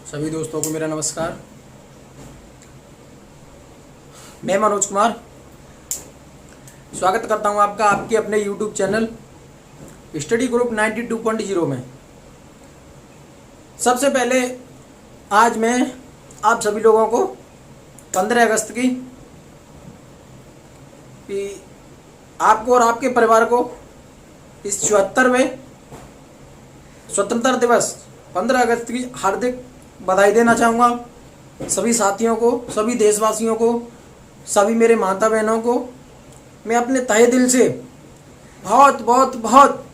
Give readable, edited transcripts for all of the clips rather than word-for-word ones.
सभी दोस्तों को मेरा नमस्कार। मैं मनोज कुमार स्वागत करता हूं आपका आपके अपने YouTube चैनल स्टडी ग्रुप 92.0 में। सबसे पहले आज मैं आप सभी लोगों को 15 अगस्त की आपको और आपके परिवार को इस 74वें स्वतंत्रता दिवस 15 अगस्त की हार्दिक बधाई देना चाहूँगा। सभी साथियों को, सभी देशवासियों को, सभी मेरे माता बहनों को मैं अपने तहे दिल से बहुत बहुत बहुत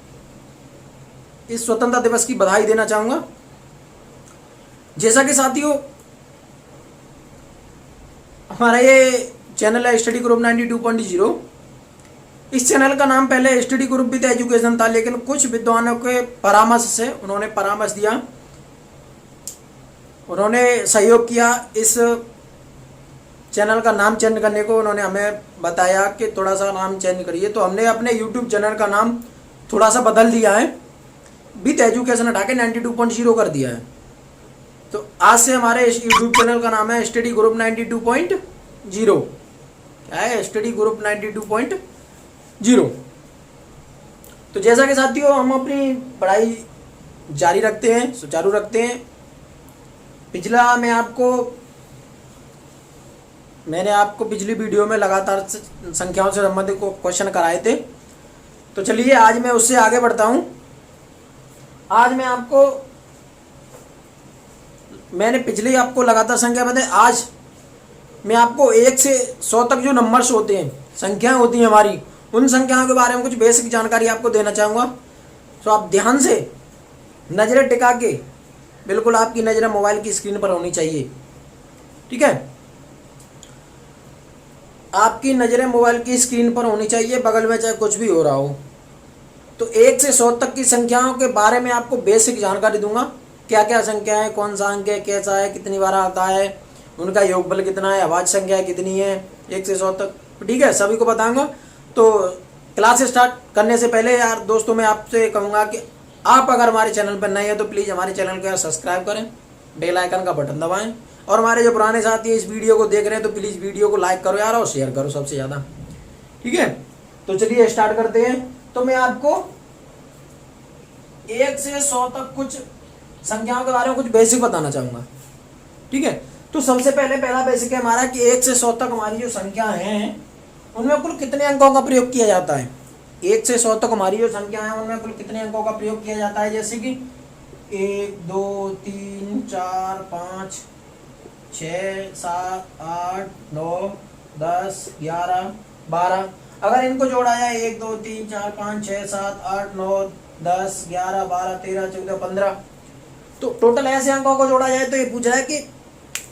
इस स्वतंत्रता दिवस की बधाई देना चाहूँगा। जैसा कि साथियों हमारा ये चैनल है स्टडी ग्रुप 92.0। इस चैनल का नाम पहले स्टडी ग्रुप विद एजुकेशन था, लेकिन कुछ विद्वानों के परामर्श से उन्होंने परामर्श दिया, उन्होंने सहयोग किया इस चैनल का नाम चेंज करने को। उन्होंने हमें बताया कि थोड़ा सा नाम चेंज करिए, तो हमने अपने यूट्यूब चैनल का नाम थोड़ा सा बदल दिया है, विद एजुकेशन हटा के 92.0 कर दिया है। तो आज से हमारे इस यूट्यूब चैनल का नाम है स्टडी ग्रुप 92.0। क्या है? Study group 92.0। तो जैसा कि साथियों हम अपनी पढ़ाई जारी रखते हैं, सुचारू रखते हैं। पिछला मैंने आपको पिछली वीडियो में लगातार संख्याओं से संबंधित क्वेश्चन कराए थे। तो चलिए आज मैं उससे आगे बढ़ता हूं। आज मैंने पिछले आपको लगातार संख्या बताई। आज मैं आपको 1 से 100 तक जो नंबर्स होते हैं, संख्याएं होती हैं हमारी, उन संख्याओं के बारे में कुछ बेसिक जानकारी आपको देना चाहूँगा। तो आप ध्यान से नज़रें टिका के, बिल्कुल आपकी नज़रें मोबाइल की स्क्रीन पर होनी चाहिए, ठीक है? आपकी नज़रें मोबाइल की स्क्रीन पर होनी चाहिए, बगल में चाहे कुछ भी हो रहा हो। तो 1 से 100 तक की संख्याओं के बारे में आपको बेसिक जानकारी दूंगा। क्या क्या संख्या है, कौन सा अंक है, कैसा है, कितनी बार आता है, उनका योगफल कितना है, अभाज्य संख्या कितनी है, 1 से 100 तक, ठीक है? सभी को बताऊंगा। तो क्लास स्टार्ट करने से पहले यार दोस्तों मैं आपसे कहूँगा कि आप अगर हमारे चैनल पर नए हैं तो प्लीज़ हमारे चैनल को यार सब्सक्राइब करें, बेल आइकन का बटन दबाएं, और हमारे जो पुराने साथी इस वीडियो को देख रहे हैं तो प्लीज़ वीडियो को लाइक करो यार, और शेयर करो सबसे ज़्यादा, ठीक है? तो चलिए स्टार्ट करते हैं। तो मैं आपको 1 से 100 तक कुछ संख्याओं के बारे में कुछ बेसिक बताना चाहूँगा, ठीक है? तो सबसे पहला बेसिक है हमारा कि 1 से 100 तक हमारी जो संख्या हैं उनमें कुल कितने अंकों का प्रयोग किया जाता है। 1 से 100 तक हमारी जो संख्या है उनमें कुल कितने अंकों का प्रयोग किया जाता है। जैसे कि 1 2 3 4 5 6 7 8 9 10 11 12। अगर इनको जोड़ा जाए 1 2 3 4 5 6 7 8 9 10 11 12 13 14 15, तो टोटल ऐसे अंकों को जोड़ा जाए तो ये पूछ रहा है कि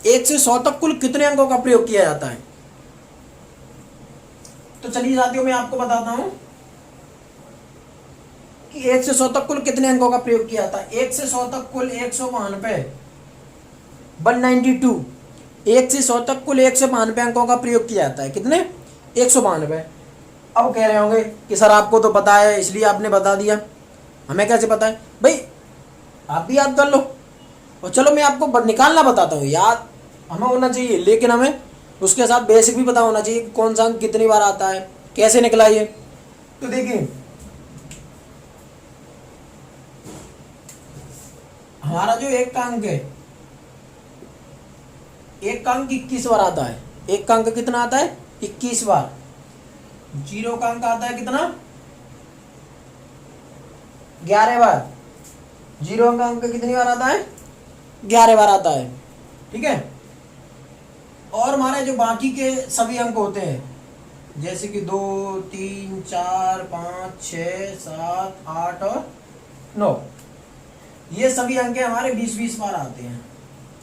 1 से 100 तक कुल कितने अंकों का प्रयोग किया जाता है। तो चलिए साथियों मैं आपको बताता हूं कि 1 से 100 तक कुल कितने अंकों का प्रयोग किया जाता है। 1 से 100 तक कुल 192 192। 1 से 100 तक कुल 192 अंकों का प्रयोग किया जाता है। कितने? 192। अब कह रहे होंगे कि सर आपको तो पता है इसलिए आपने बता दिया, हमें कैसे पता है? भाई आप भी याद कर लो, और चलो मैं आपको निकालना बताता हूँ। याद हमें होना चाहिए, लेकिन हमें उसके साथ बेसिक भी पता होना चाहिए कि कौन सा अंक कितनी बार आता है, कैसे निकला ये। तो देखिए हमारा जो 1 का अंक है, 1 का अंक 21 बार आता है। 1 का अंक कितना आता है? 21 बार। 0 का अंक आता है कितना? 11 बार। 0 का अंक कितनी बार आता है? 11 बार आता है, ठीक है? और हमारे जो बाकी के सभी अंक होते हैं, जैसे कि 2 3 4 5 6 7 8 और 9, ये सभी अंक हमारे 20-20 बार आते हैं।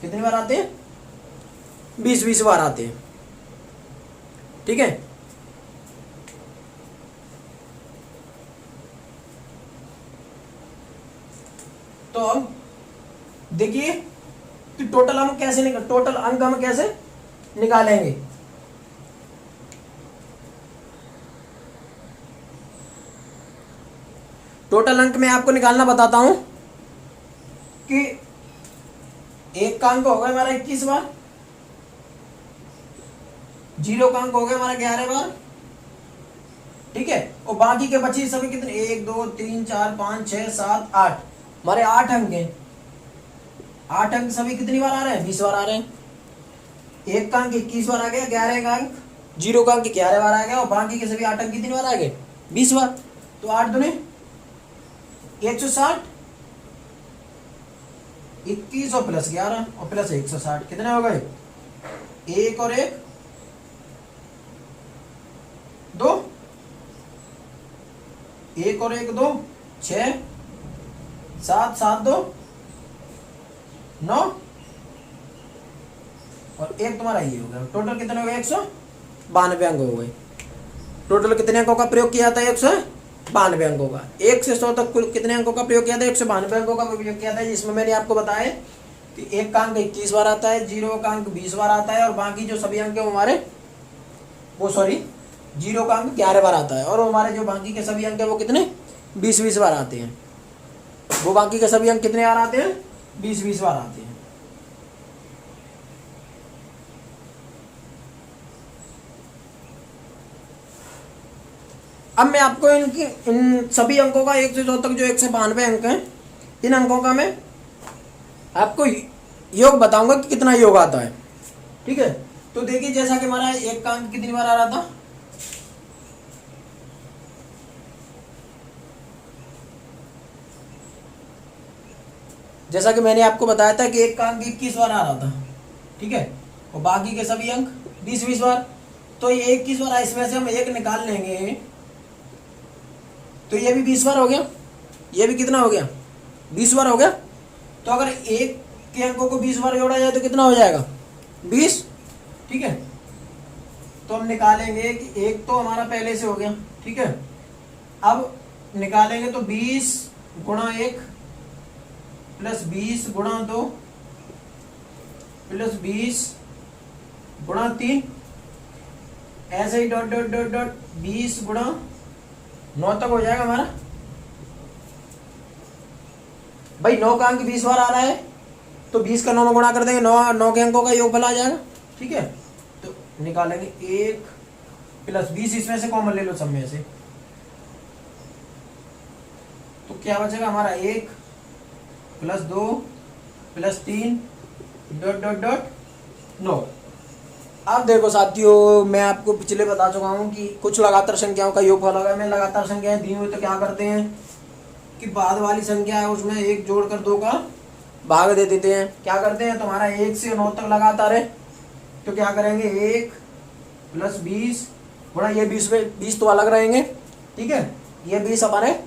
कितनी बार आते हैं? 20-20 बार आते हैं, ठीक है? तो अब देखिए कि टोटल अंक हम कैसे निकालेंगे। टोटल अंक मैं आपको निकालना बताता हूं कि एक का अंक हो गया हमारा 21 बार, 0 का अंक हो गया हमारा 11 बार, ठीक है। और बाकी के बचे सभी कितने, 1 2 3 4 5 6 7 8, हमारे 8 अंक हैं। 8 अंक सभी कितनी बार आ रहे हैं, 20 बार आ रहे हैं। एक का अंक 21 बार आ गया, 11 का अंक 0 का अंक 11 बार आ गया, और बाकी के सभी 8 अंक कितनी बार आ गए, 20 बार। तो 8 दूने 160, 21 और प्लस 11 और प्लस 160 कितने हो गए, 1 और 1 2, 1 और 1 2, 6 7 7 2 9 और 1 तुम्हारा ये हो गया। टोटल कितने हो गए, 192 अंक हो गए। टोटल कितने अंकों का प्रयोग किया था, 192 अंकों का। 1 से 100 तक कुल कितने अंकों का प्रयोग किया था, 192 अंकों का प्रयोग किया था, जिसमें मैंने आपको बताया कि 1 का अंक 21 बार आता है, 0 का अंक 20 बार आता है, और बाकी जो सभी अंक है हमारे 0 का अंक 11 बार आता है, और हमारे जो बाकी के सभी अंक है वो कितने 20-20 बार आते हैं। वो बाकी के सभी अंक कितने बार आते हैं, 20-20 बार आते हैं। अब मैं आपको इन सभी अंकों का 1 से 100 तक जो 192 अंक हैं, इन अंकों का मैं आपको योग बताऊंगा कि कितना योग आता है, ठीक है। तो देखिए, जैसा कि हमारा 1 का अंक कितनी बार आ रहा था, जैसा कि मैंने आपको बताया था कि 1 का अंक 21 बार आ रहा था, ठीक है, और बाकी के सभी अंक 20-20 बार। तो ये 21 बार, इसमें से हम 1 निकाल लेंगे तो ये भी 20 बार हो गया, ये भी कितना हो गया, 20 बार हो गया। तो अगर 1 के अंकों को 20 बार जोड़ा जाए तो कितना हो जाएगा, 20, ठीक है। तो हम निकालेंगे कि 1 तो हमारा पहले से हो गया, ठीक है। अब निकालेंगे तो 20 गुणा 1 प्लस 20 गुणा 2 प्लस 20 गुणा 3, ऐसे ही डॉट डॉट डॉट डॉट 20 गुणा 9 तक हो जाएगा हमारा। भाई 9 का अंक 20 बार आ रहा है तो 20 का 9 में गुणा कर देंगे, 9 के अंकों का योगफल आ जाएगा, ठीक है। तो निकालेंगे 1 प्लस 20, इसमें से कॉमन ले लो सब में से, तो क्या बचेगा हमारा 1 plus 2 plus 3 dot dot dot 9। अब देखो साथियों, मैं आपको पिछले बता चुका हूँ कि कुछ लगातार संख्याओं का योगफल होगा। मैं लगातार संख्याएं दी हुई तो क्या करते हैं कि बाद वाली संख्या है उसमें 1 जोड़कर 2 का भाग दे देते हैं। क्या करते हैं, तुम्हारा 1 से 9 तक लगातार है तो क्या करेंगे, 1 प्लस 20 गुणा ये 20 तो अलग रहेंगे, ठीक है, ये 20 हमारे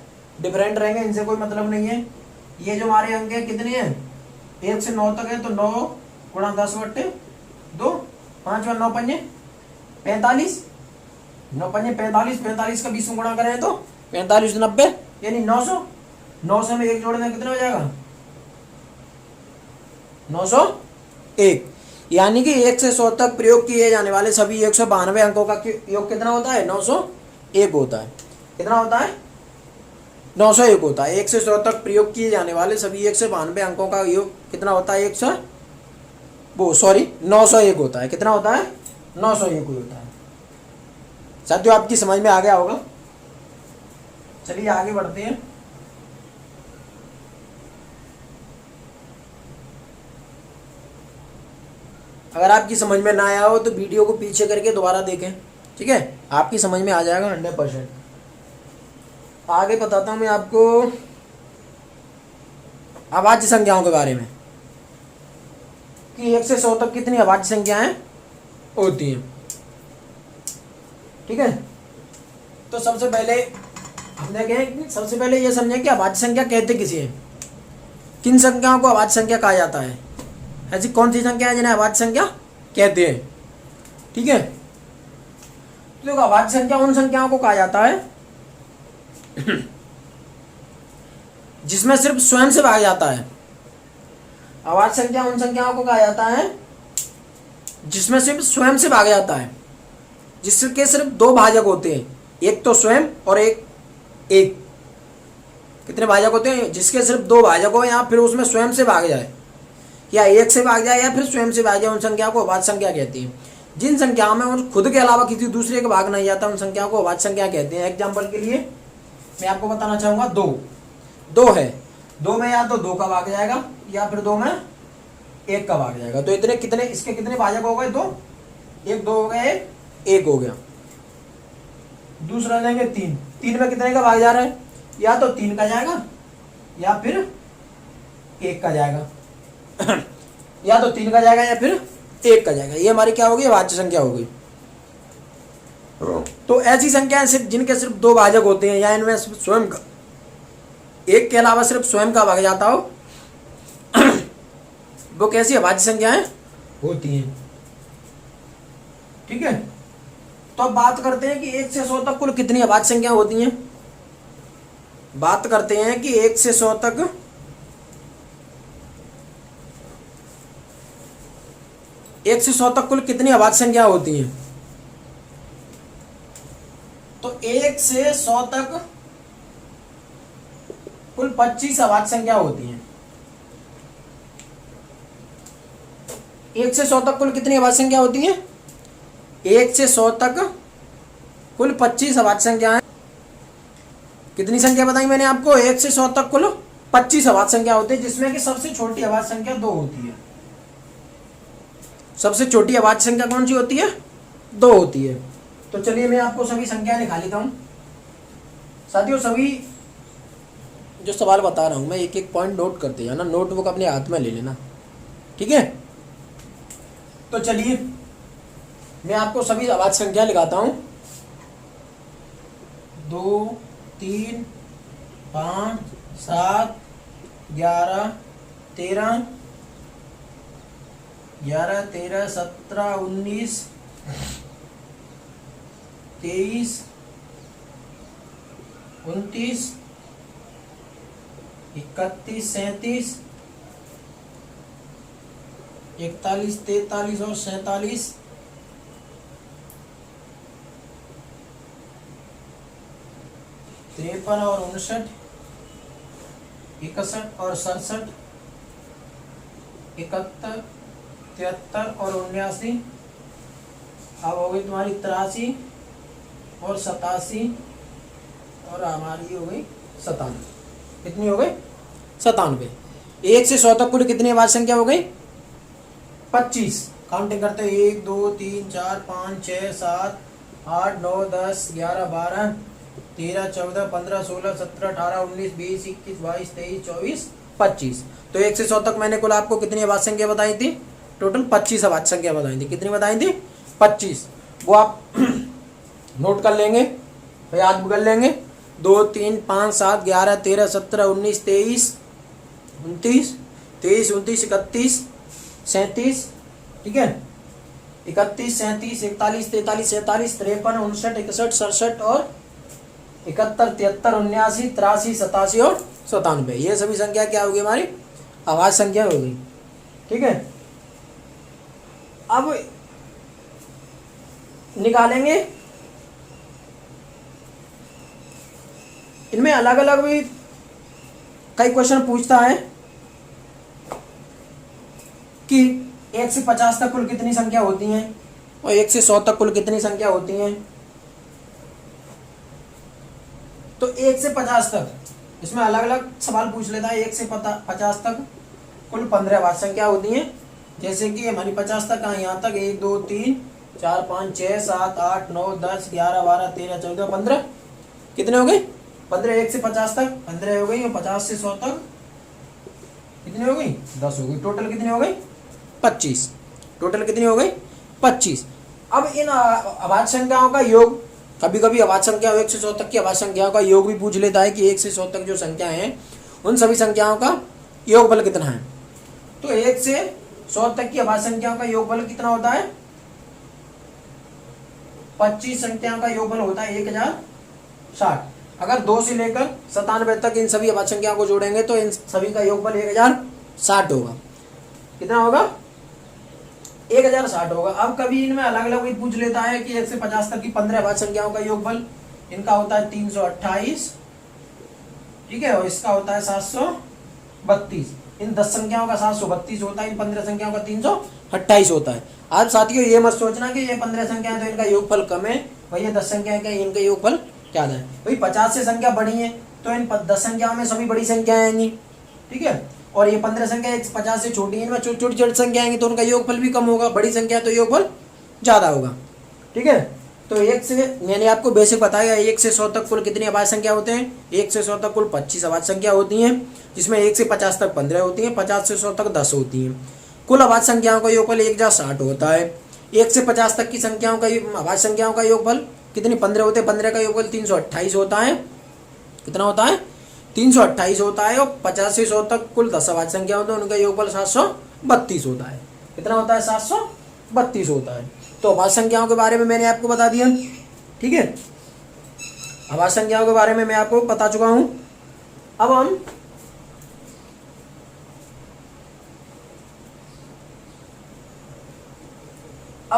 डिफरेंट रहेंगे, इनसे कोई मतलब नहीं है। ये जो हमारे अंक है कितने हैं, 1 से 9 तक है, तो 9 गुणा 10/2, 5 9 पंजे 45, 9 पंजे 45, 45 का 20 में गुणा करें तो 45 90 यानी 900। 900 में 1 जोड़ने कितना हो जाएगा, 901। यानी कि 1 से 100 तक प्रयोग किए जाने वाले सभी 192 अंकों का योग कितना होता है, 901 होता है। कितना होता है, 901 होता है। 1 से 100 तक प्रयोग किए जाने वाले सभी 192 अंकों का योग कितना होता है, 901 होता है। कितना होता है, 901 होता है। साथियों आपकी समझ में आ गया होगा। चलिए आगे बढ़ते हैं। अगर आपकी समझ में ना आया हो तो वीडियो को पीछे करके दोबारा देखें, ठीक है, आपकी समझ में आ जाएगा 100%। आगे बताता हूं मैं आपको अभाज्य संख्याओं के बारे में कि 1 से 100 तक कितनी अभाज्य संख्याएं होती हैं, ठीक है। तो सबसे पहले हम देखें, सबसे पहले ये समझें कि अभाज्य संख्या कहते किसे हैं, किन संख्याओं को अभाज्य संख्या कहा जाता है, ऐसी कौन सी संख्या है जिन्हें अभाज्य संख्या कहते हैं, ठीक है। तो देखो, अभाज्य संख्या उन संख्याओं को कहा जाता है जिसमें सिर्फ स्वयं से भाग जाता है। अभाज्य संख्या उन संख्याओं को कहा जाता है जिसमें सिर्फ स्वयं से भाग जाता है, जिसके सिर्फ 2 भाजक होते हैं, एक तो स्वयं और एक कितने भाजक होते हैं, जिसके सिर्फ 2 भाजक हो या फिर उसमें स्वयं से भाग जाए, या एक से भाग जाए या फिर स्वयं से भाग जाए, उन संख्या को अभाज्य संख्या कहती है। जिन संख्याओं में उन खुद के अलावा किसी दूसरे के भाग नहीं जाता, उन संख्याओं को अभाज्य संख्या कहते हैं। एग्जाम्पल के लिए मैं आपको बताना चाहूंगा, दो है, दो में या तो 2 का भाग जाएगा या फिर 2 में 1 का भाग जाएगा। तो इतने कितने, इसके कितने भाजक हो गए? 2, 1 2 हो गए, 1 हो गया। दूसरा लेंगे 3, 3 में कितने का भाग जा रहा है? या तो 3 का जाएगा या फिर 1 का जाएगा या तो 3 का जाएगा या फिर 1 का जाएगा। ये हमारी क्या होगी? भाज्य संख्या होगी। तो ऐसी संख्याएं सिर्फ जिनके सिर्फ 2 भाजक होते हैं या इनमें स्वयं का, 1 के अलावा सिर्फ स्वयं का भाग जाता हो वो कैसी अभाज्य संख्याएं होती हैं। ठीक है, तो अब बात करते हैं कि 1 से 100 तक कुल कितनी अभाज्य संख्या होती हैं। बात करते हैं कि 1 से 100 तक कुल कितनी अभाज्य संख्या होती हैं। तो 1 से 100 तक कुल 25 अभाज्य संख्या होती हैं। 1 से 100 तक कुल कितनी अभाज्य संख्या होती हैं? 1 से 100 तक कुल 25 अभाज्य संख्याएं। कितनी संख्या बताई मैंने आपको? 1 से 100 तक कुल 25 अभाज्य संख्या होती है, जिसमें कि सबसे छोटी अभाज्य संख्या 2 होती है। सबसे छोटी अभाज्य संख्या कौन सी होती है? 2 होती है। तो चलिए मैं आपको सभी संख्या निकाल लेता हूं। साथियों, सभी जो सवाल बता रहा हूं मैं एक एक पॉइंट नोट करते जाना, नोटबुक अपने हाथ में ले लेना, ठीक है। तो चलिए मैं आपको सभी अभाज्य संख्या लिखाता हूं। 2 3 5 7 11 13 17 19 23 29 31 37 41 43 और 47 53 और 59 61 और 67 71 73 और 79। अब हो गई तुम्हारी 83 और 87 और हमारी हो गई 97। कितनी हो गई? 97। 1 से 100 तक कुल कितनी अभाज्य संख्या हो गई? 25। काउंटिंग करते हैं 1 2 3 4 5 6 7 8 9 10 11 12 13 14 15 16 17 18 19 20 21 22 23 24 25। तो 1 से 100 तक मैंने कुल आपको कितनी अभाज्य संख्या बताई थी? टोटल 25 अभाज्य संख्या बताई थी। कितनी बताई थी? 25। वो आप नोट कर लेंगे, याद भी कर लेंगे। 2 3 5 7 11 13 17 19 23 29 23 29 31 37, ठीक है, 31 37 41 43 47 53 59 61 67 और 71 73 79 83 87 और 97। ये सभी संख्या क्या होगी? हमारी अभाज्य संख्या हो गई। ठीक है, अब निकालेंगे। इनमें अलग अलग भी कई क्वेश्चन पूछता है कि 1 से 50 तक कुल कितनी संख्या होती हैं और 1 से 100 तक कुल कितनी संख्या होती हैं। तो 1 से 50 तक इसमें अलग अलग सवाल पूछ लेता है। 1 से 50 तक कुल 15 अभाज्य संख्या होती हैं। जैसे कि हमारी 50 तक यहाँ तक 1 2 3 4 5 6 7 8 9 10 11 12 13 14 15। कितने हो गए? 15। 1 से 50 तक 15 हो गई और 50 से 100 तक कितनी हो गई? 10 हो गई। टोटल कितनी हो गई? 25। टोटल कितनी हो गई? 25। अब इन अभाज्य संख्याओं का योग, कभी कभी अभाज्य संख्या 1 से 100 तक की अभाज्य संख्याओं का योग भी पूछ लेता है कि 1 से 100 तक जो संख्याएं हैं उन सभी संख्याओं का योगफल कितना है। तो 1 से 100 तक की अभाज्य संख्याओं का योगफल कितना होता है? 25 संख्याओं का योगफल होता है 1060। अगर 2 से लेकर 97 तक इन सभी अभाज्य संख्याओं को जोड़ेंगे तो इन सभी का योगफल 1060 होगा। कितना होगा? 1060 होगा। अब कभी इनमें अलग अलग भी पूछ लेता है कि 1 से 50 तक की 15 अभाज्य संख्याओं का योगफल, इनका होता है 328, ठीक है, और इसका होता है 32। इन 10 संख्याओं का 732 होता है, इन 15 संख्याओं का 328 होता है। आप साथियों ये मत सोचना कि ये 15 संख्याएं तो इनका योगफल कम है, भाई ये 10 संख्याएं का इनका योगफल ज्यादा है। भाई 50 से संख्या बड़ी है तो इन 10 संख्याओं में सभी बड़ी संख्याएं आएंगी, ठीक है। और ये 15 संख्या 50 से छोटी है, इनमें छोटी छोटी संख्या आएंगी तो उनका योगफल भी कम होगा, बड़ी संख्या तो योगफल ज्यादा होगा, ठीक है। तो 1 से, मैंने आपको बेसिक बताया 1 से 100 तक कुल कितनी अभाज्य संख्या होते हैं। 1 से 100 तक कुल 25 अभाज्य संख्या होती हैं, जिसमें 1 से 50 तक 15 होती हैं, 50 से 100 तक 10 होती हैं। कुल अभाज्य संख्याओं का योगफल 1/60 होता है। 1 से 50 तक की संख्याओं का अभाज्य संख्याओं का योगफल कितनी 15 होते हैं, 15 का योगफल 328 होता है। कितना होता है, 328 होता है। और 50 से 100 तक कुल 10 अभाज्य संख्या होते हैं, उनका योगफल 732 होता है। कितना होता है, 732 होता है। तो अभाज्य संख्याओं के बारे में मैंने आपको बता दिया, ठीक है। अभाज्य संख्याओं के बारे में मैं आपको बता चुका हूं। अब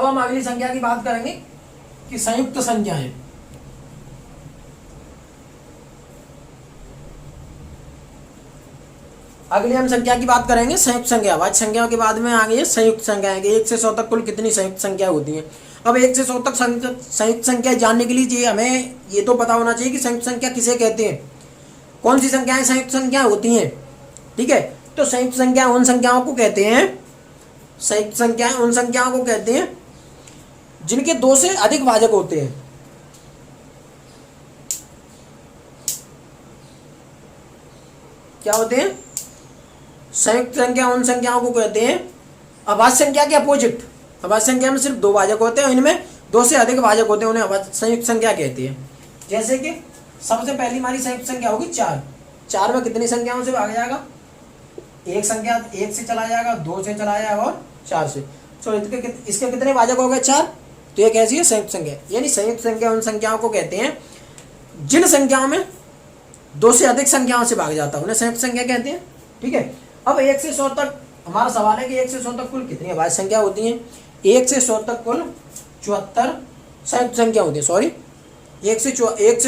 हम अगली संख्या की बात करेंगे कि संयुक्त संख्याएं। अगली हम संख्या की बात करेंगे संयुक्त संख्या। अभाज्य संख्याओं के बाद में आ गई है संयुक्त संख्याएं। 1 से 100 तक कुल कितनी संयुक्त संख्या होती हैं। अब 1 से 100 तक संयुक्त संख्या जानने के लिए हमें ये तो पता होना चाहिए कि संयुक्त संख्या किसे कहते हैं, कौन सी संख्याएं संयुक्त संख्या होती हैं, ठीक है। तो संयुक्त संख्या उन संख्याओं को कहते हैं, संयुक्त संख्याएं उन संख्याओं को कहते हैं जिनके 2 से अधिक भाजक होते हैं। क्या होते हैं, संयुक्त संख्या उन संख्याओं को कहते हैं, अभाज्य संख्या के अपोजिट। अभाज्य संख्या में सिर्फ 2 भाजक होते हैं, इनमें 2 से अधिक भाजक होते हैं, उन्हें संयुक्त संख्या कहते हैं। जैसे कि सबसे पहली हमारी संयुक्त संख्या होगी 4। 4 में कितनी संख्याओं से भाग जाएगा, एक संख्या 1 से चला जाएगा, 2 से चला जाएगा और 4 से। तो इसके कितने भाजक हो गए, 4। तो ये कैसी है, संयुक्त संख्या। यानी संयुक्त संख्या उन संख्याओं को कहते हैं जिन संख्याओं में 2 से अधिक संख्याओं से भाग जाता है, उन्हें संयुक्त संख्या कहते हैं, ठीक है। अब 1 से 100 तक हमारा सवाल है कि 1 से 100 तक कुल कितनी अभाज्य संख्या होती हैं। 1 से 100 तक कुल 74 संयुक्त संख्या होती है। सॉरी, 1 से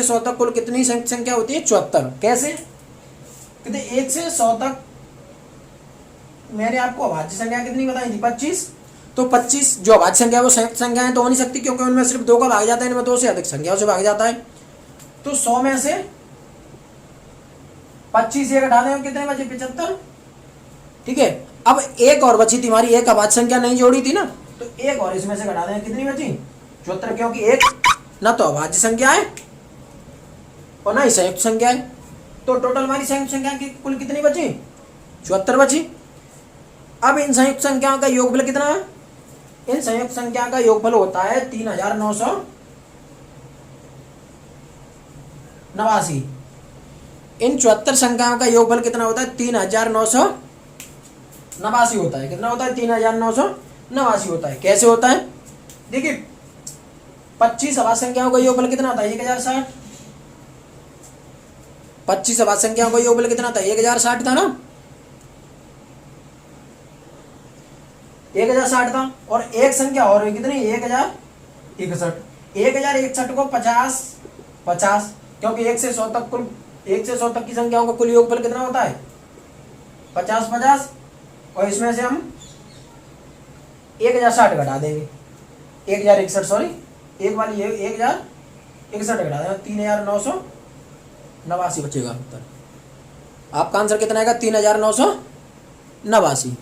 100 तक कुल कितनी संयुक्त संख्या होती है, 74। कैसे, कहते 1 से 100 तक मैंने आपको अभाज्य संख्या कितनी बताई थी, 25। तो 25 जो अभाज्य संख्या वो संयुक्त संख्या है तो हो नहीं सकती, क्योंकि उनमें सिर्फ 2 का भाग जाता है, इनमें 2 से अधिक संख्याओं से भाग जाता है। तो 100 में से 25 एक घटा दें, कितने बचे, 75, ठीक है। अब एक और बची थी हमारी, एक अभाज्य संख्या नहीं जोड़ी थी ना, तो एक और इसमें से घटा दें, कितनी बची, 74, क्योंकि एक ना तो अभाज्य संख्या है और ना ही संयुक्त संख्या है। तो टोटल हमारी संयुक्त संख्या की कुल कितनी बची, 74 बची। अब इन संयुक्त संख्याओं का योगफल कितना है, इन संयुक्त संख्या का योगफल होता है 3989। इन 74 संख्याओं का योगफल कितना होता है, 3989 होता है। कितना होता है, 3989 होता है। कैसे होता है, देखिए 25 अभाज्य संख्याओं का योगफल कितना होता है, 1060। 25 अभाज्य संख्याओं का योगफल कितना था, 1060 था ना, 1060 था। और एक संख्या और है कितनी, 1061। 1061 को 50, क्योंकि 1 से 100 तक कुल 1 से 100 तक की संख्याओं का कुल योगफल कितना होता है, 50। और इसमें से हम 1060 घटा देंगे, 1061, सॉरी, एक वाली 1061 घटा देंगे, 3989 बचेगा उत्तर। आपका आंसर कितना आएगा, 3989।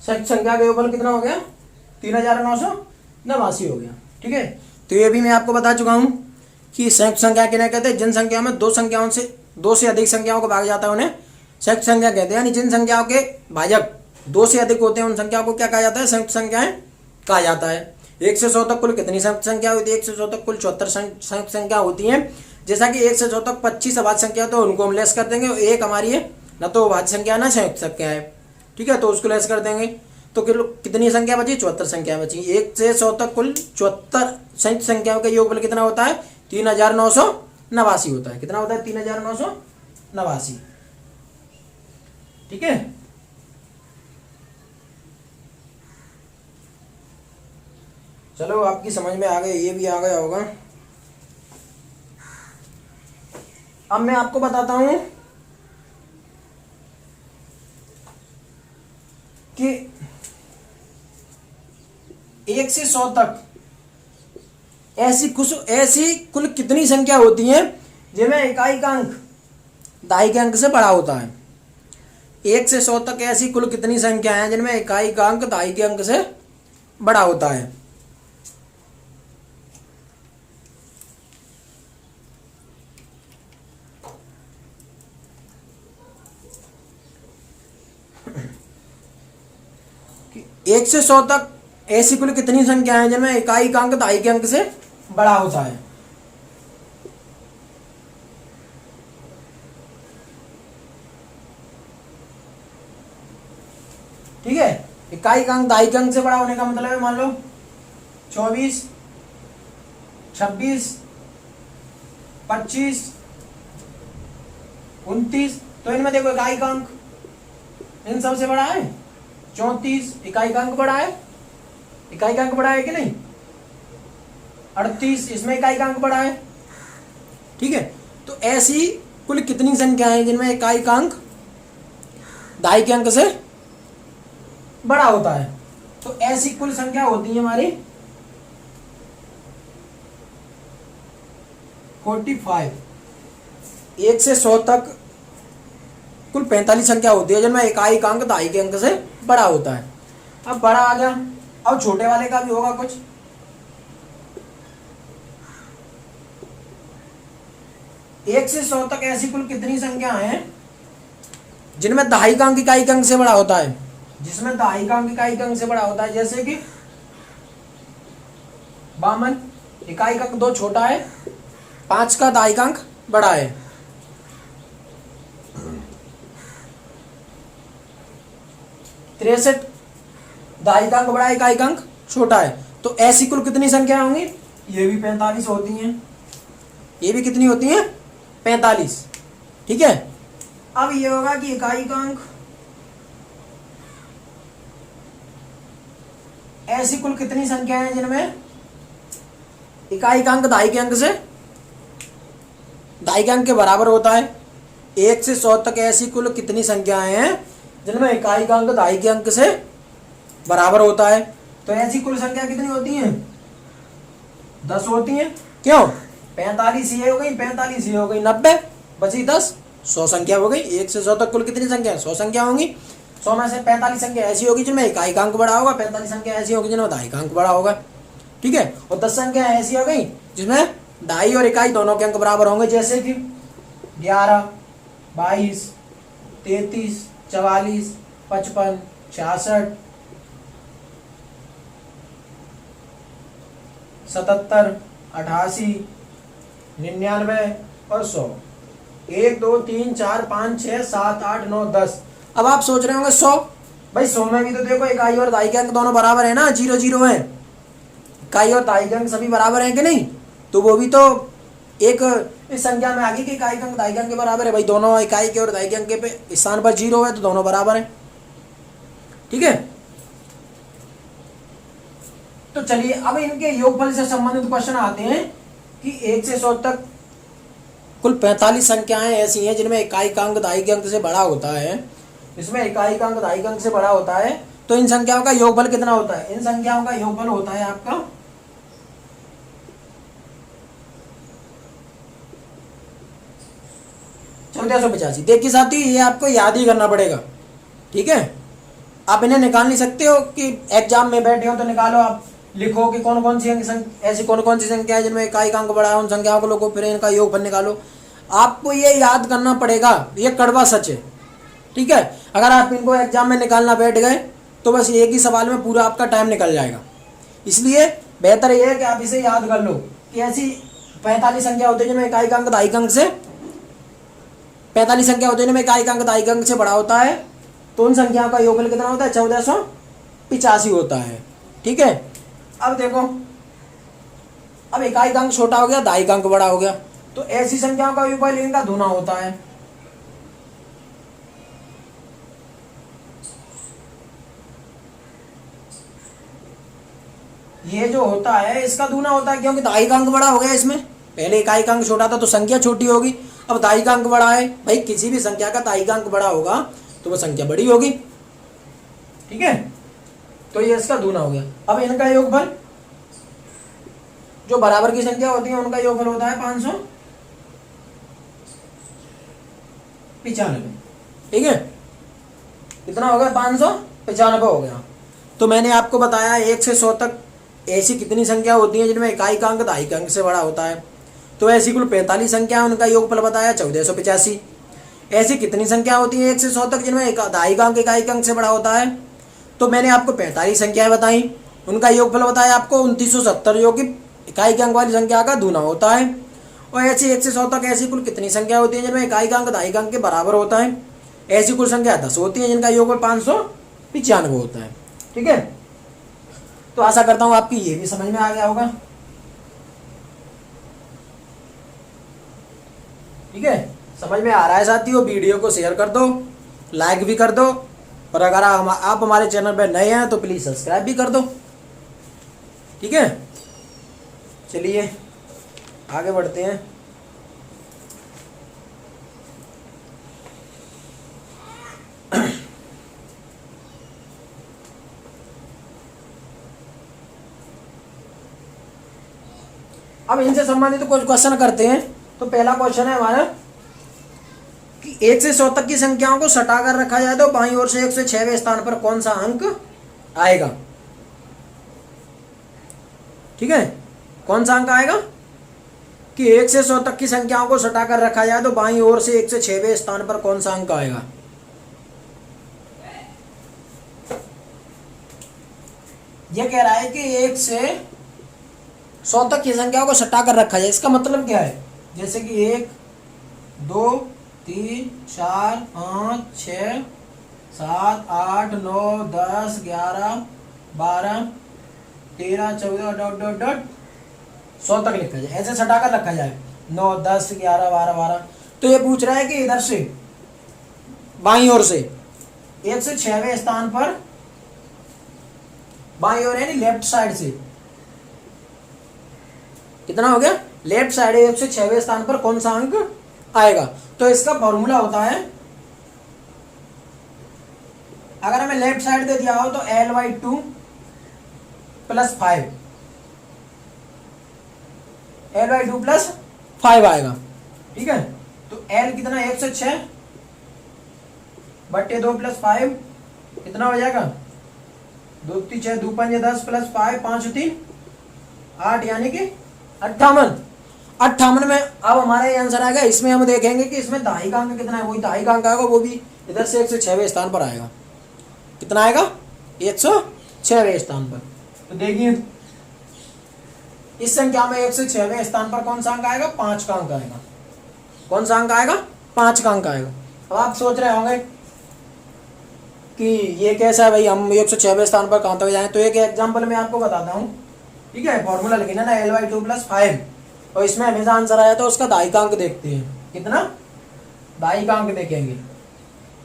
संयुक्त संख्या का योगफल कितना हो गया, 3989 हो गया, ठीक है। तो ये भी मैं आपको बता चुका हूं कि संयुक्त संख्या किन्हें कहते हैं, जिन संख्या में 2 से अधिक संख्याओं को भाग जाता है उन्हें संयुक्त संख्या कहते हैं। यानी जिन संख्याओं के भाजक 2 से अधिक होते हैं उन संख्याओं को क्या कहा जाता है, संयुक्त संख्याएं कहा जाता है। 1 से 100 तक कुल कितनी संयुक्त संख्या होती है, 1 से 100 तक कुल 74 संयुक्त संख्या होती है। जैसा कि 1 से 100 तक 25 अभाज्य संख्या तो उनको हम लेस कर देंगे, एक हमारी है ना तो अभाज्य संख्या ना संयुक्त संख्या है, ठीक है, तो उसको लेस कर देंगे। तो कितनी संख्या बची, 74 संख्या बची। 1 से 100 तक कुल 74 संयुक्त संख्याओं का योगफल कितना होता है, 3989 होता है। कितना होता है, 3989, ठीक है। चलो आपकी समझ में आ गया, ये भी आ गया होगा। अब मैं आपको बताता हूं कि 1 से 100 तक ऐसी कुल कितनी संख्या होती है जिनमें इकाई का अंक दाई के अंक से बड़ा होता है। 1 से 100 तक ऐसी कुल कितनी संख्या है जिनमें इकाई का अंक दाई के अंक से बड़ा होता है। एक से 100 तक ऐसी कुल कितनी संख्या है जिनमें इकाई का अंक दाई के अंक से बड़ा होता है। ठीक है, इकाई का अंक दाई के अंक से बड़ा होने का मतलब है, मान लो 24, 26, 25, 29, तो इनमें देखो इकाई का अंक इन सबसे बड़ा है। 34 इकाई का अंक बड़ा है, इकाई का अंक बड़ा है कि नहीं। 38 इसमें इकाई का अंक बड़ा है। ठीक है, तो ऐसी कुल कितनी संख्या है जिनमें इकाई का अंक दाई के अंक से बड़ा होता है। तो ऐसी कुल संख्या होती है हमारी 45। 1 से 100 तक कुल 45 संख्या होती है जिनमें इकाई का अंक दाई के अंक से बड़ा होता है। अब बड़ा आ गया, अब छोटे वाले का भी होगा कुछ। एक से 100 तक ऐसी कुल कितनी संख्या है जिनमें दाई का अंक इकाई के अंक से बड़ा होता है, जिसमें दाई का अंक इकाई के अंक से बड़ा होता है। जैसे कि 52 इकाई का अंक 2 छोटा है, 5 का दाई का अंक बड़ा है। 63 दाई का अंक बड़ा है, इकाई का अंक छोटा है। तो ऐसी कुल कितनी संख्या होंगी, ये भी 45 होती हैं, ये भी कितनी होती हैं 45। ठीक है, अब ये होगा कि इकाई का अंक ऐसी कुल कितनी संख्या है जिनमें इकाई का अंक दाई के अंक से दाई के अंक के बराबर होता है। 1 से 100 तक ऐसी कुल कितनी संख्याएं हैं जिनमें इकाई का अंक दाई के अंक से बराबर होता है। तो ऐसी कुल संख्या कितनी होती है 10 होती है। क्यों, 45 ये हो गई, 45 ये हो गई, 90 बची 10, 100 संख्या हो गई। 1 से 100 तक कुल कितनी संख्या 100 संख्या होंगी। 100 में से 45 संख्या ऐसी होगी जिनमें इकाई का अंक बड़ा होगा, 45 संख्या ऐसी होगी जिनमें दाई का अंक बड़ा होगा। ठीक है, और 10 संख्या ऐसी हो गई जिसमें दाई और इकाई दोनों के अंक बराबर होंगे। जैसे कि 11, 22, 33, 44, 55, 66, 77, 88, 99 और 100। 1, 2, 3, 4, 5, 6, 7, 8, 9, 10। अब आप सोच रहे होंगे 100, भाई 100 में भी तो देखो इकाई और दाई के अंक दोनों बराबर है ना, 0 0 है। इकाई और दाई के अंक सभी बराबर हैं कि नहीं, तो वो भी तो एक इस संख्या में आगे कि इकाई का अंक दाई के अंक के बराबर है। भाई दोनों इकाई के और दाई के अंक के पे स्थान पर 0 है तो दोनों बराबर है। ठीक है, तो चलिए अब इनके योगफल से संबंधित क्वेश्चन आते हैं कि 1 से 100 तक कुल 45 संख्याएं ऐसी हैं जिनमें इकाई का अंक दाई के अंक से बड़ा होता है। इसमें इकाई का अंक दाई के अंक से बड़ा होता है, तो इन संख्याओं का योगफल कितना होता है। इन संख्याओं का योगफल होता है आपका 1485। देखिए साथी, ये आपको याद ही करना पड़ेगा। ठीक है, आप इन्हें निकाल नहीं सकते हो कि एग्जाम में बैठे हो तो निकालो, आप लिखो कि कौन कौन सी ऐसी कौन कौन सी संख्या है जिनमें इकाई का अंक बड़ा है, उन संख्याओं को लोगों फिर इनका योगफल निकालो। आपको ये याद करना पड़ेगा, ये कड़वा सच है। ठीक है, अगर आप इनको एग्जाम में निकालना बैठ गए तो बस एक ही सवाल में पूरा आपका टाइम निकल जाएगा। इसलिए बेहतर ये है कि आप इसे याद कर लो कि ऐसी 45 संख्या होती है जिनमें इकाई का अंक दाई के अंक से 45 संख्या होती है जिनमें इकाई का अंक दाई के अंक से बड़ा होता है, तो उन संख्याओं का योगफल कितना होता है 1485 होता है। ठीक है, अब देखो, अब इकाई का अंक छोटा हो गया, दाई का अंक बड़ा हो गया, तो ऐसी संख्याओं का योगफल इनका दूना होता है। ये जो होता है इसका दूना होता है, क्योंकि दाई का अंक बड़ा हो गया। इसमें पहले इकाई का अंक छोटा था तो संख्या छोटी होगी, अब दाई का अंक बड़ा है, भाई किसी भी संख्या का दाई का अंक बड़ा होगा तो वो संख्या बड़ी होगी, ठीक है। तो ये इसका दूना हो गया। अब इनका योगफल, जो बराबर की संख्या होती है उनका योगफल होता है 595, ठीक है। कितना हो गया? 595 हो गया। तो मैंने आपको बताया 1 से 100 तक ऐसी कितनी संख्या होती है जिनमें इकाई का अंक दाई के अंक से बड़ा होता है। तो ऐसी कुल 45 संख्या है, उनका योगफल बताया 1485। ऐसी कितनी संख्या होती है 1 से 100 तक जिनमें दाई का अंक इकाई के अंक से बड़ा होता है। तो मैंने आपको 45 संख्याएं बताई, उनका योगफल बताया आपको 2970, जो कि इकाई के अंक वाली संख्या का दूना होता है। और ऐसी 1 से 100 तक ऐसी कुल कितनी संख्या होती है जिनमें इकाई का अंक दाई का अंक के बराबर होता है। ऐसी कुल संख्या 10 होती है जिनका योगफल 595 होता है, ठीक है। तो आशा करता हूं आपकी ये भी समझ में आ गया होगा, ठीक है। समझ में आ रहा है साथियों? वीडियो को शेयर कर दो, लाइक भी कर दो, और अगर आप हमारे चैनल पर नए हैं तो प्लीज सब्सक्राइब भी कर दो, ठीक है। चलिए आगे बढ़ते हैं। अब इनसे संबंधित तो कुछ क्वेश्चन करते हैं। तो पहला क्वेश्चन है हमारा कि 1 से 100 तक की संख्याओं को सटाकर रखा जाए तो बाईं ओर से 1 से 6वें स्थान पर कौन सा अंक आएगा, ठीक है। कौन सा अंक आएगा कि 1 से 100 तक की संख्याओं को सटाकर रखा जाए तो बाईं ओर से 1 से 6वें स्थान पर कौन सा अंक आएगा। यह कह रहा है कि 1 से 100 तक की संख्याओं को सटाकर रखा जाए। इसका मतलब क्या है? जैसे कि 1 2 3 4 5 6 7 8 9 10 11 12 13 14 डॉट डॉट डॉट 100 तक लिखा जाए, ऐसे सटाकर रखा जाए 9 10 11 12 12। तो ये पूछ रहा है कि इधर से बाईं ओर से 1 से 6वें स्थान पर, बाईं ओर यानी लेफ्ट साइड से कितना हो गया? लेफ्ट साइड 1 से 6वें स्थान पर कौन सा अंक आएगा। तो इसका फॉर्मूला होता है, अगर हमें लेफ्ट साइड दे दिया हो तो L/2 + 5, L/2 + 5 आएगा, ठीक है। तो L कितना? 1 से 6 बट्टे 2 + 5 कितना हो जाएगा? 2 3 6 2 5 10 + 5 5 3 8 यानी कि 58 में अब हमारा ये आंसर आएगा। इसमें हम देखेंगे कि इसमें दाई का अंक कितना है, वही दाई का अंक आएगा, वो भी इधर से 1 से 6वें स्थान पर आएगा। कितना आएगा? 106वें स्थान पर। तो देखिए इस संख्या में 1 से 6वें स्थान पर कौन सा अंक आएगा? 5 का अंक आएगा। कौन सा अंक आएगा? 5 का अंक आएगा। अब आप सोच रहे होंगे कि ये कैसा है भाई, हम 106वें स्थान पर कहां तक जाएं। तो एक एग्जाम्पल मैं आपको बताता हूँ, ठीक है। फॉर्मूला लिखना ना L/2 + 5, और इसमें हमेशा आंसर आया तो उसका दाई का अंक देखते हैं। कितना? दाई का अंक देखेंगे,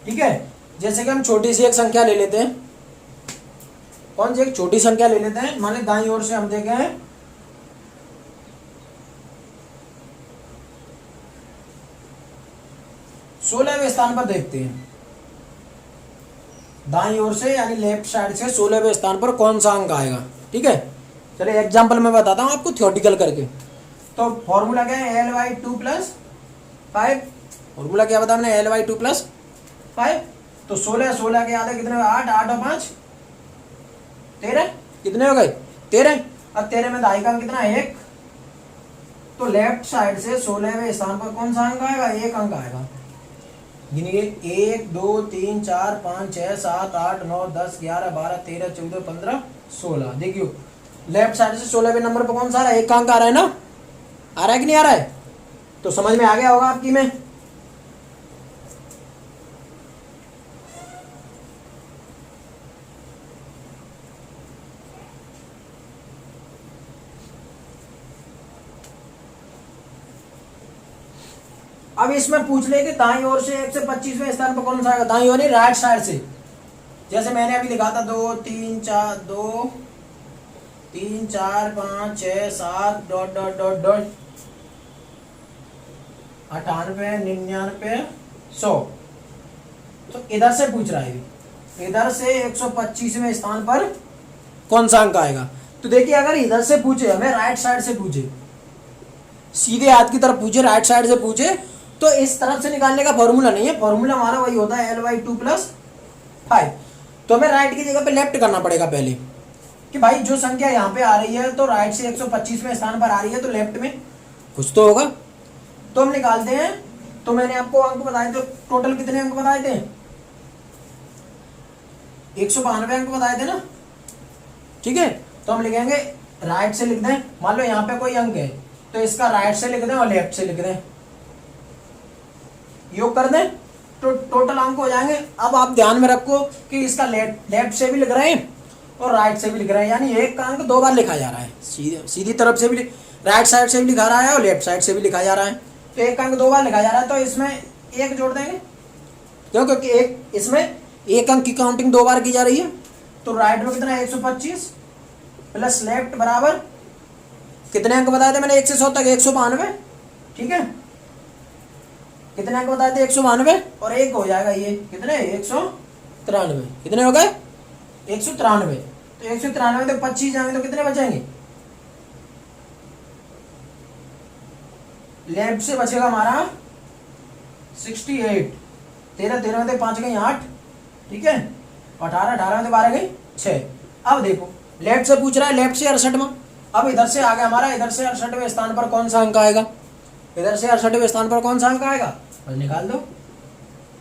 ठीक है। जैसे कि हम छोटी सी एक संख्या ले लेते हैं। कौन सी? एक छोटी संख्या ले लेते हैं। माने दाई ओर से हम देखें हैं 16वें स्थान पर देखते हैं। दाई ओर से यानी लेफ्ट साइड से 16वें स्थान पर कौन सा अंक आएगा, ठीक है। चलिए एग्जाम्पल में बताता हूँ आपको थ्योरेटिकल करके। तो फॉर्मूला क्या है? L/2 + 5। फॉर्मूला क्या बताया मैंने? L/2 + 5। तो 16 के आधे कितने? 8 8 और 5 13, कितने हो गए? 13। अब 13 में दाई का अंक कितना? 1। तो लेफ्ट साइड से 16वें स्थान पर कौन सा अंक आएगा? 1 अंक आएगा। गिनिए 1 2 3 4 5 6 7 8 9 10 11 12 13 14 15 16। देखियो लेफ्ट साइड से 16वें नंबर पर कौन सा आ रहा है? 1 अंक आ रहा है ना? आ रहा है कि नहीं आ रहा है? तो समझ में आ गया होगा आपकी में। अब इसमें पूछ ले कि दाईं ओर से 1 से 25वें स्थान पर कौन सा आएगा? दाईं ओर राइट साइड से। जैसे मैंने अभी लिखा था 2 3 4 2 3 4 5 6 7 डॉट डॉट डॉट डॉट 98, 99, 100। तो इधर से पूछ रहा है, इधर से 125वें स्थान पर कौन सा अंक आएगा। तो देखिए अगर इधर से पूछे, हमें राइट साइड से पूछे, सीधे हाथ की तरफ पूछे, राइट साइड से पूछे, तो इस तरफ से निकालने का फॉर्मूला नहीं है, फॉर्मूला हमारा वही होता है L/2+5। तो हमें राइट की जगह पे लेफ्ट करना पड़ेगा पहले, कि भाई जो संख्या यहाँ पे आ रही है तो राइट से 125वें स्थान पर आ रही है, तो लेफ्ट में कुछ तो होगा। तो हम निकालते हैं। तो मैंने आपको अंक बताए थे, टोटल कितने अंक बताए थे, 192 अंक बताए थे ना, ठीक है। तो हम लिखेंगे, राइट से लिख दें, मान लो यहाँ पे कोई अंक है तो इसका राइट से लिख दें और लेफ्ट से लिख दें, योग कर दें, तो टोटल अंक हो जाएंगे। अब आप ध्यान में रखो कि इसका लेफ्ट से भी लिख रहे हैं और राइट से भी लिख रहे हैं, यानी एक का अंक दो बार लिखा जा रहा है, सीधी तरफ से भी, राइट साइड से भी लिखा रहा है और लेफ्ट साइड से भी लिखा जा रहा है। तो एक का अंक दो बार लिखा जा रहा है, तो इसमें एक जोड़ देंगे, क्यों, क्योंकि एक इसमें एक अंक की काउंटिंग दो बार की जा रही है। तो राइट में कितना है, 125 प्लस लेफ्ट बराबर कितने अंक बताए थे मैंने, 1 से 100 तक, 192, ठीक है। कितने अंक बताए थे, 192, और एक हो जाएगा ये कितने, 193। कितने हो गए, 193। तो 193 तो 25 जाएंगे तो कितने बचेंगे, लेफ्ट से बचेगा हमारा 68। 13 में 5 गई 8, ठीक है। 18 में 12 गई 6। अब देखो लेफ्ट से पूछ रहा है, लेफ्ट से 68वां। अब इधर से आ गया हमारा, इधर से 68वें स्थान पर कौन सा अंक आएगा, इधर से 68वें स्थान पर कौन सा अंक आएगा, बस निकाल दो,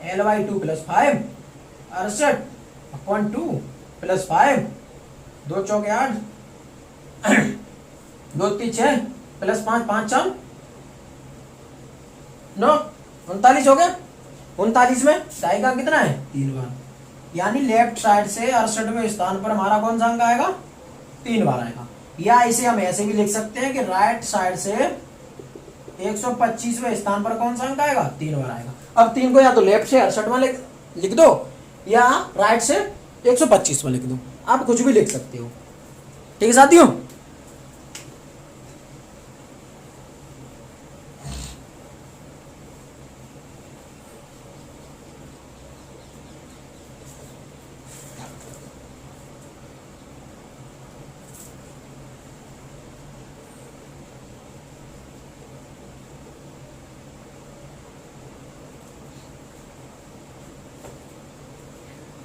L/2+5, 68/2 + 5, 2 चौके 8, 2 3 6 + 5 5 4 9, 39 हो गया। 39 में ढाई का कितना है, 3 बार, यानी लेफ्ट साइड से 68वें स्थान पर हमारा कौन सा अंक आएगा, 3 बार आएगा। या इसे हम ऐसे भी लिख सकते हैं कि राइट साइड से 125वें स्थान पर कौन सा अंक आएगा, 3 बार आएगा। अब 3 को या तो लेफ्ट से 68वां लिख दो या राइट से 125वां लिख दो, आप कुछ भी लिख सकते हो, ठीक है साथियों।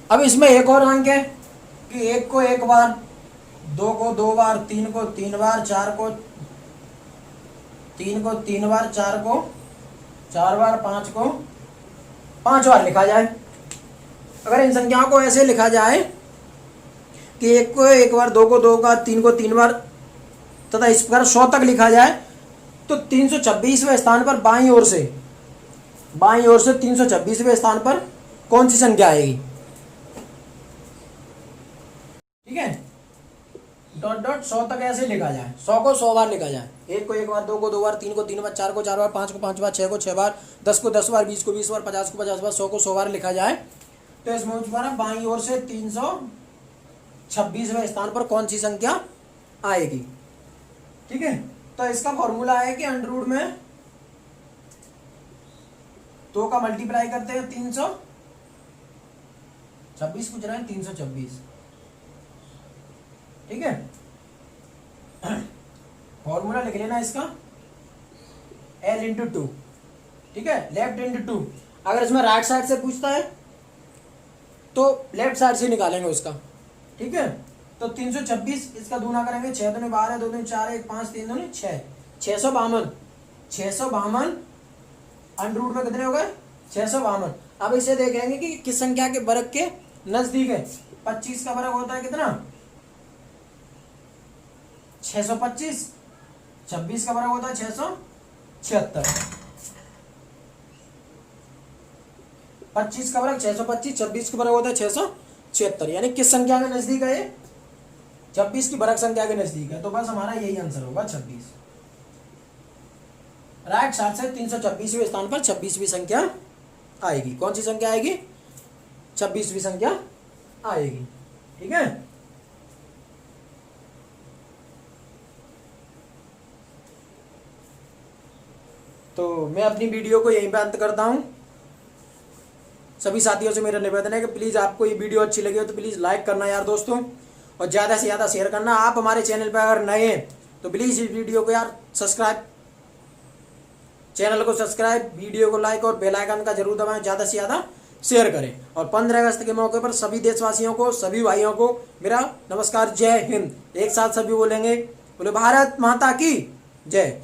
अब इसमें एक और अंक है कि एक को एक बार, दो को दो बार, तीन को तीन बार, चार को तीन बार, चार को चार बार, पांच को 5 बार लिखा जाए। अगर इन संख्याओं को ऐसे लिखा जाए कि एक को एक बार, दो को दो बार, तीन को 3 बार तथा इस प्रकार 100 तक लिखा जाए, तो 326वें स्थान पर बाईं ओर से 326वें स्थान पर कौन सी संख्या आएगी, ठीक है। डॉट डॉट 100 तक ऐसे लिखा जाए, 100 को 100 बार लिखा जाए, एक को एक बार, दो को दो बार, तीन को 3 बार, चार को 4 बार, पांच को 5 बार, 6 को 6 बार, 10 को 10 बार, 20 को 20 बार, 50 को 50 बार, 100 को 100 बार लिखा जाए। तो इसमें हमारा बाईं ओर से 326वें स्थान पर कौन सी संख्या आएगी, ठीक है। तो इसका फॉर्मूला है कि अंडर में 2 का मल्टीप्लाई करते हैं 326 पूछ रहे हैं, 326, ठीक है। फॉर्मूला लिख लेना इसका, L/2, ठीक है, लेफ्ट इंटू 2। अगर इसमें राइट साइड से पूछता है तो लेफ्ट साइड से निकालेंगे उसका, ठीक है। तो 326 इसका दूना करेंगे, 6 दूनी 12, 2 दूनी 4, 1 5, 3 दूनी 6, 652 अंडर रूट में कितने हो गए, 652। अब इसे देखेंगे कि किस संख्या के वर्ग के नजदीक है। 25 का वर्ग होता है कितना, 625, 26 का वर्ग होता है 676। 25 का वर्ग 625, 26 का वर्ग होता है 676, यानी किस संख्या के नजदीक है ये, 26 की वर्ग संख्या के नजदीक है। तो बस हमारा यही आंसर होगा 26। राइट साइड से 326वें स्थान पर 26वीं संख्या आएगी। कौन सी संख्या आएगी, 26वीं संख्या आएगी, ठीक है। तो मैं अपनी वीडियो को यहीं पे अंत करता हूँ। सभी साथियों से मेरा निवेदन है कि प्लीज़ आपको ये वीडियो अच्छी लगी हो तो प्लीज़ लाइक करना यार दोस्तों, और ज़्यादा से ज़्यादा शेयर करना। आप हमारे चैनल पर अगर नए हैं तो प्लीज़ इस वीडियो को यार चैनल को सब्सक्राइब, वीडियो को लाइक और बेल आइकन का जरूर दबाएं, ज़्यादा से ज़्यादा शेयर करें। और 15 अगस्त के मौके पर सभी देशवासियों को, सभी भाइयों को मेरा नमस्कार, जय हिंद। एक साथ सभी बोलेंगे, बोले भारत माता की जय।